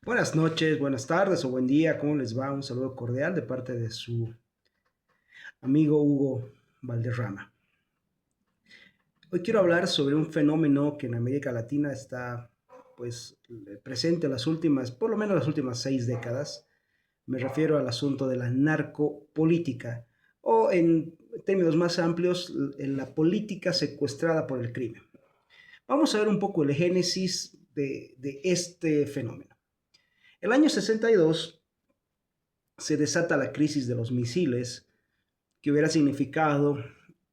Buenas noches, buenas tardes o buen día, ¿cómo les va? Un saludo cordial de parte de su amigo Hugo Valderrama. Hoy quiero hablar sobre un fenómeno que en América Latina está presente en las últimas, por lo menos las últimas 6 décadas. Me refiero al asunto de la narcopolítica o en términos más amplios, en la política secuestrada por el crimen. Vamos a ver un poco el génesis de este fenómeno. El año 62 se desata la crisis de los misiles, que hubiera significado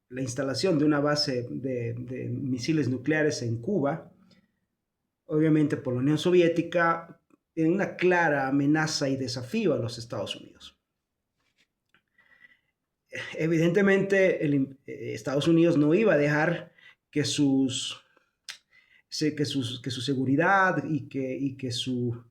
la instalación de una base de misiles nucleares en Cuba, obviamente por la Unión Soviética, en una clara amenaza y desafío a los Estados Unidos. Evidentemente, Estados Unidos no iba a dejar que, que su seguridad y que su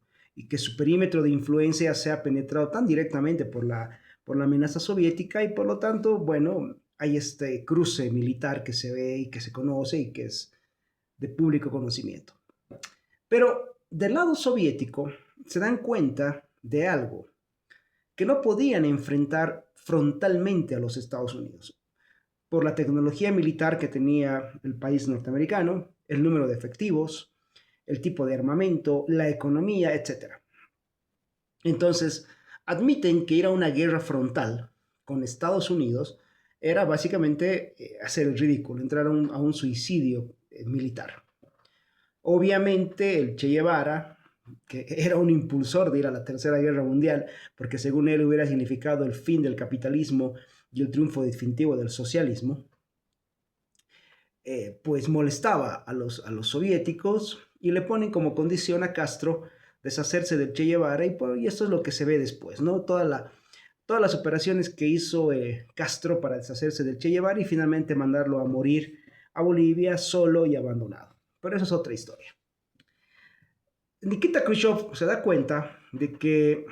perímetro de influencia sea penetrado tan directamente por la amenaza soviética, y por lo tanto, bueno, hay este cruce militar que se ve y que se conoce y que es de público conocimiento. Pero del lado soviético se dan cuenta de algo, que no podían enfrentar frontalmente a los Estados Unidos por la tecnología militar que tenía el país norteamericano, el número de efectivos, el tipo de armamento, la economía, etcétera. Entonces, admiten que ir a una guerra frontal con Estados Unidos era básicamente hacer el ridículo, entrar a un suicidio militar. Obviamente, el Che Guevara, que era un impulsor de ir a la Tercera Guerra Mundial, porque según él hubiera significado el fin del capitalismo y el triunfo definitivo del socialismo, pues molestaba a los soviéticos y le ponen como condición a Castro deshacerse del Che Guevara, y esto es lo que se ve después, ¿no? Todas las operaciones que hizo Castro para deshacerse del Che Guevara y finalmente mandarlo a morir a Bolivia solo y abandonado. Pero eso es otra historia. Nikita Khrushchev se da cuenta de que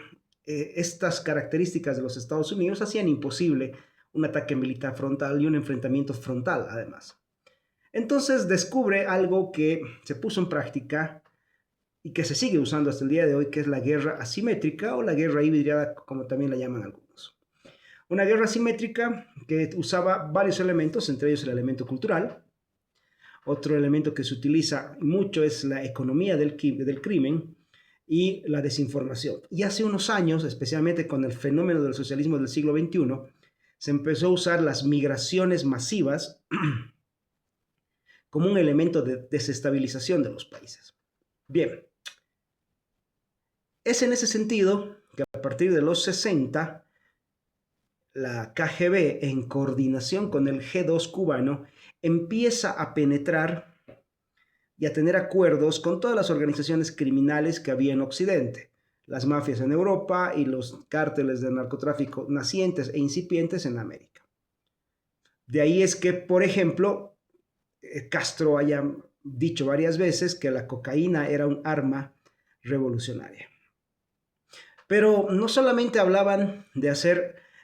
estas características de los Estados Unidos hacían imposible un ataque militar frontal y un enfrentamiento frontal, además. Entonces descubre algo que se puso en práctica y que se sigue usando hasta el día de hoy, que es la guerra asimétrica o la guerra híbrida, como también la llaman algunos. Una guerra asimétrica que usaba varios elementos, entre ellos el elemento cultural. Otro elemento que se utiliza mucho es la economía del crimen y la desinformación. Y hace unos años, especialmente con el fenómeno del socialismo del siglo XXI, se empezó a usar las migraciones masivas como un elemento de desestabilización de los países. Bien, es en ese sentido que a partir de los 60, la KGB, en coordinación con el G2 cubano, empieza a penetrar y a tener acuerdos con todas las organizaciones criminales que había en Occidente, las mafias en Europa y los cárteles de narcotráfico nacientes e incipientes en América. De ahí es que, por ejemplo, Castro haya dicho varias veces que la cocaína era un arma revolucionaria. Pero no solamente hablaban de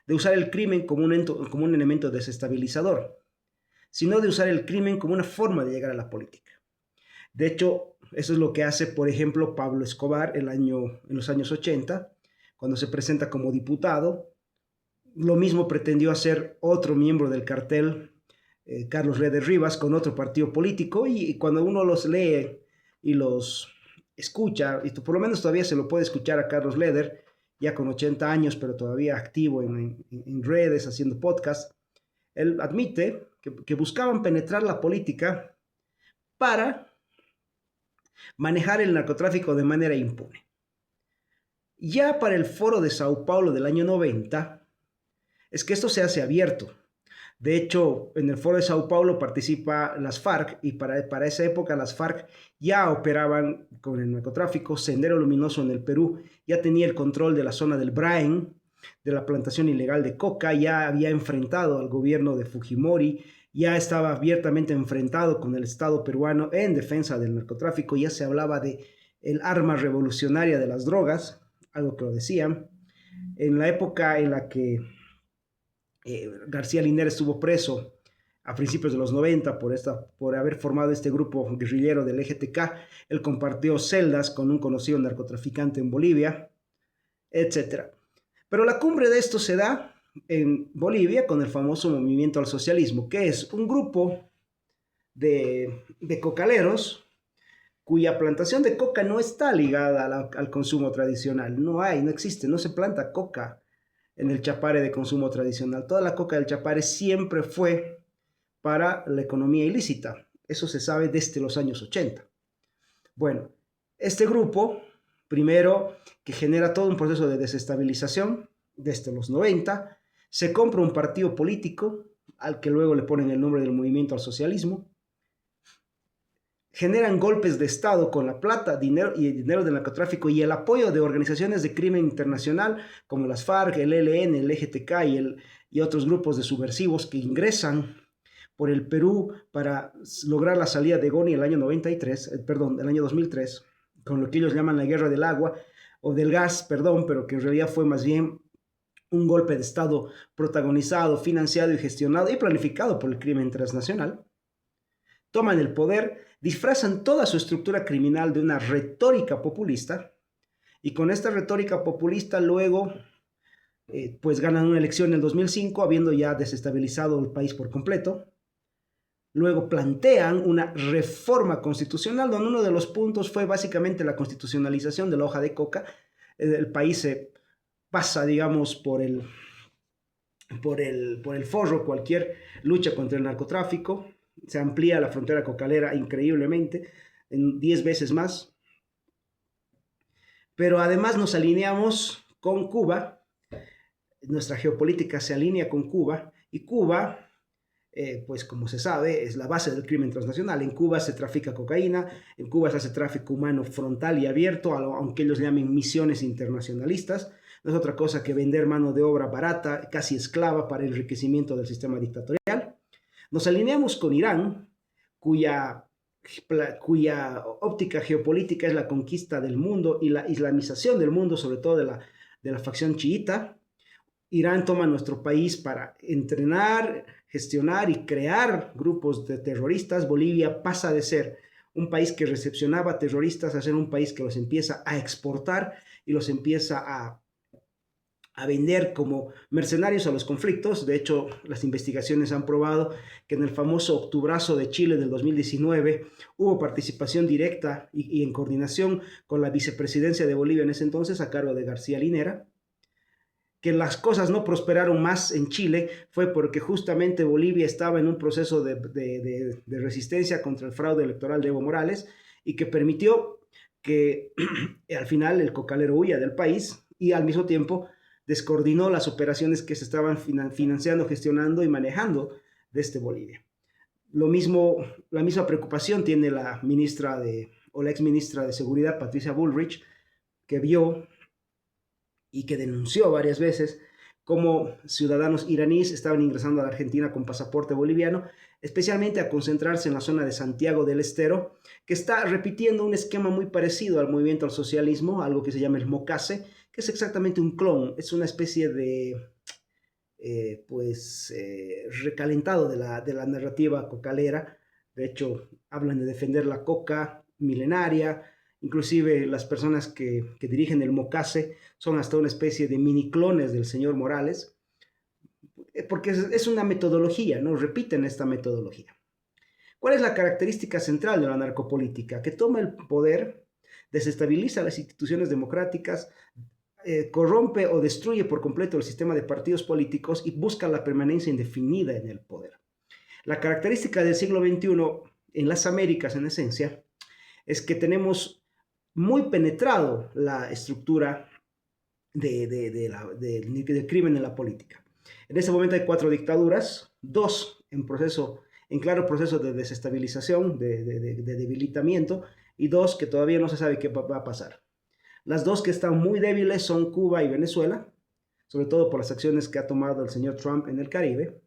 usar el crimen como un elemento desestabilizador, sino de usar el crimen como una forma de llegar a la política. De hecho, eso es lo que hace, por ejemplo, Pablo Escobar en los años 80, cuando se presenta como diputado. Lo mismo pretendió hacer otro miembro del cartel, Carlos Redes Rivas, con otro partido político, y cuando uno los lee y los escucha, y por lo menos todavía se lo puede escuchar a Carlos Leder, ya con 80 años, pero todavía activo en redes, haciendo podcast. Él admite que buscaban penetrar la política para manejar el narcotráfico de manera impune. Ya para el Foro de Sao Paulo del año 90, es que esto se hace abierto. De hecho, en el Foro de Sao Paulo participa las FARC, y para esa época las FARC ya operaban con el narcotráfico. Sendero Luminoso en el Perú ya tenía el control de la zona del Brain, de la plantación ilegal de coca, ya había enfrentado al gobierno de Fujimori, ya estaba abiertamente enfrentado con el Estado peruano en defensa del narcotráfico, ya se hablaba de el arma revolucionaria de las drogas, algo que lo decían. En la época en la que García Linera estuvo preso, a principios de los 90 por haber formado este grupo guerrillero del EGTK. Él compartió celdas con un conocido narcotraficante en Bolivia, etc. Pero la cumbre de esto se da en Bolivia con el famoso Movimiento al Socialismo, que es un grupo de cocaleros cuya plantación de coca no está ligada al consumo tradicional. No existe, no se planta coca en el Chapare de consumo tradicional. Toda la coca del Chapare siempre fue para la economía ilícita. Eso se sabe desde los años 80. Bueno, este grupo, primero, que genera todo un proceso de desestabilización desde los 90, se compra un partido político al que luego le ponen el nombre del Movimiento al Socialismo, generan golpes de Estado con la plata, dinero y el dinero del narcotráfico y el apoyo de organizaciones de crimen internacional como las FARC, el ELN, el EGTK y otros grupos de subversivos que ingresan por el Perú para lograr la salida de Goni el año 2003, con lo que ellos llaman la guerra del agua o del gas, pero que en realidad fue más bien un golpe de Estado protagonizado, financiado y gestionado y planificado por el crimen transnacional. Toman el poder, disfrazan toda su estructura criminal de una retórica populista y con esta retórica populista luego pues ganan una elección en el 2005 habiendo ya desestabilizado el país por completo. Luego plantean una reforma constitucional donde uno de los puntos fue básicamente la constitucionalización de la hoja de coca. El país se pasa, digamos, por el forro cualquier lucha contra el narcotráfico. Se amplía la frontera cocalera increíblemente, en 10 veces más. Pero además nos alineamos con Cuba, nuestra geopolítica se alinea con Cuba, y Cuba, pues como se sabe, es la base del crimen transnacional. En Cuba se trafica cocaína, en Cuba se hace tráfico humano frontal y abierto, aunque ellos llamen misiones internacionalistas. No es otra cosa que vender mano de obra barata, casi esclava, para el enriquecimiento del sistema dictatorial. Nos alineamos con Irán, cuya óptica geopolítica es la conquista del mundo y la islamización del mundo, sobre todo de la facción chiita. Irán toma nuestro país para entrenar, gestionar y crear grupos de terroristas. Bolivia pasa de ser un país que recepcionaba terroristas a ser un país que los empieza a exportar y los empieza a vender como mercenarios a los conflictos. De hecho, las investigaciones han probado que en el famoso Octubrazo de Chile del 2019 hubo participación directa y en coordinación con la vicepresidencia de Bolivia en ese entonces, a cargo de García Linera. Que las cosas no prosperaron más en Chile fue porque justamente Bolivia estaba en un proceso de resistencia contra el fraude electoral de Evo Morales y que permitió que al final el cocalero huya del país y al mismo tiempo descoordinó las operaciones que se estaban financiando, gestionando y manejando desde Bolivia. La misma preocupación tiene la ex ministra de Seguridad, Patricia Bullrich, que vio y que denunció varias veces cómo ciudadanos iraníes estaban ingresando a la Argentina con pasaporte boliviano, especialmente a concentrarse en la zona de Santiago del Estero, que está repitiendo un esquema muy parecido al movimiento al socialismo, algo que se llama el MOCASE, que es exactamente un clon, es una especie de recalentado de la narrativa cocalera. De hecho, hablan de defender la coca milenaria. Inclusive las personas que dirigen el MOCASE son hasta una especie de mini clones del señor Morales, porque es una metodología, ¿no? Repiten esta metodología. ¿Cuál es la característica central de la narcopolítica? Que toma el poder, desestabiliza las instituciones democráticas, corrompe o destruye por completo el sistema de partidos políticos y busca la permanencia indefinida en el poder. La característica del siglo XXI en las Américas, en esencia, es que tenemos muy penetrado la estructura del crimen en la política. En este momento hay 4 dictaduras, 2 en claro proceso de desestabilización, de debilitamiento, y 2 que todavía no se sabe qué va a pasar. Las 2 que están muy débiles son Cuba y Venezuela, sobre todo por las acciones que ha tomado el señor Trump en el Caribe.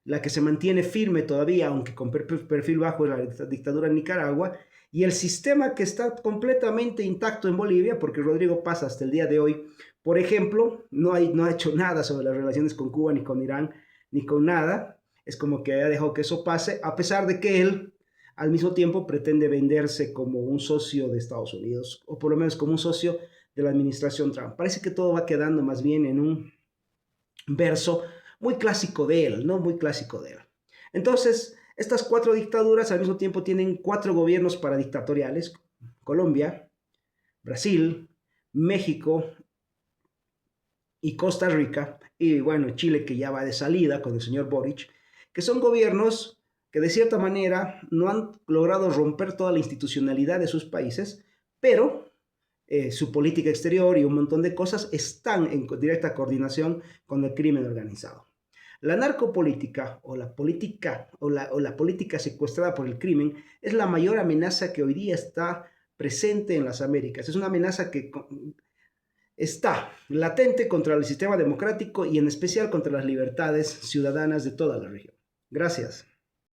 La que se mantiene firme todavía, aunque con perfil bajo, es la dictadura en Nicaragua, y el sistema que está completamente intacto en Bolivia, porque Rodrigo Paz hasta el día de hoy, por ejemplo, no ha hecho nada sobre las relaciones con Cuba, ni con Irán, ni con nada. es como que ha dejado que eso pase, a pesar de que él al mismo tiempo pretende venderse como un socio de Estados Unidos, o por lo menos como un socio de la administración Trump. Parece que todo va quedando más bien en un verso muy clásico de él, ¿no? Muy clásico de él. Entonces, estas cuatro dictaduras al mismo tiempo tienen cuatro gobiernos paradictatoriales: Colombia, Brasil, México y Costa Rica, y bueno, Chile, que ya va de salida con el señor Boric, que son gobiernos que de cierta manera no han logrado romper toda la institucionalidad de sus países, pero su política exterior y un montón de cosas están en directa coordinación con el crimen organizado. La narcopolítica o la política secuestrada por el crimen es la mayor amenaza que hoy día está presente en las Américas. Es una amenaza que está latente contra el sistema democrático y en especial contra las libertades ciudadanas de toda la región. Gracias.